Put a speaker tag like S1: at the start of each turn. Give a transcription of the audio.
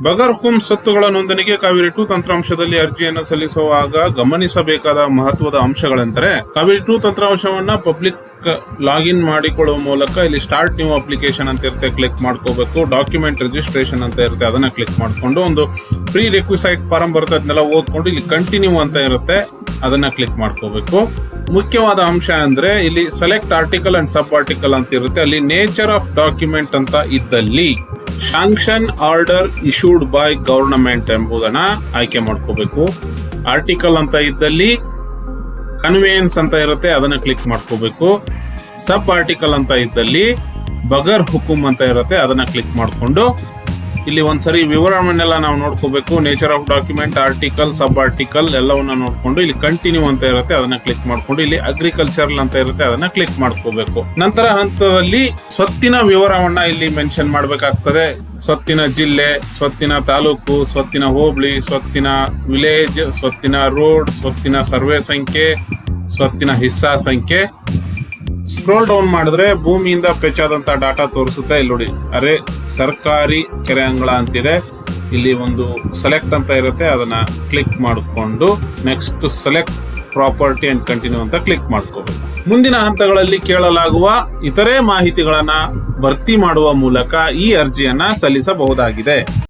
S1: ಬಗರ್ ಹುಕುಂ ಸ್ವತ್ತುಗಳ ನೋಂದಣಿಗೆ ಕಾವೇರಿ 2 ತಂತ್ರಾಂಶದಲ್ಲಿ ಅರ್ಜಿಯನ್ನು ಸಲ್ಲಿಸುವಾಗ ಗಮನಿಸಬೇಕಾದ ಮಹತ್ವದ ಅಂಶಗಳೆಂದರೆ, ಕಾವೇರಿ 2 ತಂತ್ರಾಂಶವನ್ನ ಪಬ್ಲಿಕ್ ಲಾಗಿನ್ ಮಾಡಿಕೊಳ್ಳುವ ಮೂಲಕ ಇಲ್ಲಿ ಸ್ಟಾರ್ಟ್ ನ್ಯೂ ಅಪ್ಲಿಕೇಶನ್ ಅಂತ ಇರುತ್ತೆ, ಕ್ಲಿಕ್ ಮಾಡ್ಕೋಬೇಕು. ಡಾಕ್ಯುಮೆಂಟ್ ರಿಜಿಸ್ಟ್ರೇಷನ್ ಅಂತ ಇರುತ್ತೆ, ಅದನ್ನ ಕ್ಲಿಕ್ ಮಾಡ್ಕೊಂಡು ಒಂದು ಪ್ರೀ ರಿಕ್ವಿಸೈಟ್ ಫಾರಂ ಬರುತ್ತೆ, ಅದನ್ನೆಲ್ಲ ಓದ್ಕೊಂಡು ಇಲ್ಲಿ ಕಂಟಿನ್ಯೂ ಅಂತ ಇರುತ್ತೆ, ಅದನ್ನ ಕ್ಲಿಕ್ ಮಾಡ್ಕೋಬೇಕು. ಮುಖ್ಯವಾದ ಅಂಶ ಅಂದ್ರೆ ಇಲ್ಲಿ select article and sub article ಅಂತ ಇರುತ್ತೆ, ಅಲ್ಲಿ ನೇಚರ್ ಆಫ್ ಡಾಕ್ಯುಮೆಂಟ್ ಅಂತ ಇದ್ದಲ್ಲಿ sanction order issued by government ಎಂಬುದನ್ನ ಆಯ್ಕೆ ಮಾಡ್ಕೋಬೇಕು. ಆರ್ಟಿಕಲ್ ಅಂತ ಇದ್ದಲ್ಲಿ ಕನ್ವೇಯನ್ಸ್ ಅಂತ ಇರುತ್ತೆ, ಅದನ್ನ ಕ್ಲಿಕ್ ಮಾಡ್ಕೋಬೇಕು. ಸಬ್ ಆರ್ಟಿಕಲ್ ಅಂತ ಇದ್ದಲ್ಲಿ ಬಗರ್ ಹುಕುಂ ಅಂತ ಇರುತ್ತೆ, ಅದನ್ನ ಕ್ಲಿಕ್ ಮಾಡ್ಕೊಂಡು ಇಲ್ಲಿ ಒಂದ್ಸರಿ ವಿವರಣೆಲ್ಲ ನಾವು ನೋಡ್ಕೋಬೇಕು. Nature of document, article, sub article ಎಲ್ಲವನ್ನ ನೋಡ್ಕೊಂಡು ಇಲ್ಲಿ ಕಂಟಿನ್ಯೂ ಅಂತ ಇರುತ್ತೆ, ಅದನ್ನ ಕ್ಲಿಕ್ ಮಾಡ್ಕೊಂಡು ಇಲ್ಲಿ ಅಗ್ರಿಕಲ್ಚರಲ್ ಅಂತ ಇರುತ್ತೆ, ಅದನ್ನ ಕ್ಲಿಕ್ ಮಾಡ್ಕೋಬೇಕು. ನಂತರ ಹಂತದಲ್ಲಿ ಸ್ವತ್ತಿನ ವಿವರವನ್ನ ಇಲ್ಲಿ ಮೆನ್ಷನ್ ಮಾಡ್ಬೇಕಾಗ್ತದೆ. ಸ್ವತ್ತಿನ ಜಿಲ್ಲೆ, ಸ್ವತ್ತಿನ ತಾಲೂಕು, ಸ್ವತ್ತಿನ ಹೋಬಳಿ, ಸ್ವತ್ತಿನ ವಿಲೇಜ್, ಸ್ವತ್ತಿನ ರೋಡ್, ಸ್ವತ್ತಿನ ಸರ್ವೆ ಸಂಖ್ಯೆ, ಸ್ವತ್ತಿನ ಹಿಸ್ಸಾ ಸಂಖ್ಯೆ. ಸ್ಕ್ರೋಲ್ ಡೌನ್ ಮಾಡಿದ್ರೆ ಭೂಮಿಯಿಂದ ಪೆಚ್ಚಾದಂತ ಡಾಟಾ ತೋರಿಸುತ್ತೆ. ಇಲ್ಲಿ ನೋಡಿ, ಅರೆ ಸರ್ಕಾರಿ ಕೆರೆ ಅಂಗಳ ಅಂತಿದೆ, ಇಲ್ಲಿ ಒಂದು ಸೆಲೆಕ್ಟ್ ಅಂತ ಇರುತ್ತೆ, ಅದನ್ನ ಕ್ಲಿಕ್ ಮಾಡಿಕೊಂಡು next select property and continue ಅಂತ ಕ್ಲಿಕ್ ಮಾಡ್ಕೋಬೇಕು. ಮುಂದಿನ ಹಂತಗಳಲ್ಲಿ ಕೇಳಲಾಗುವ ಇತರೆ ಮಾಹಿತಿಗಳನ್ನ ಭರ್ತಿ ಮಾಡುವ ಮೂಲಕ ಈ ಅರ್ಜಿಯನ್ನ ಸಲ್ಲಿಸಬಹುದಾಗಿದೆ.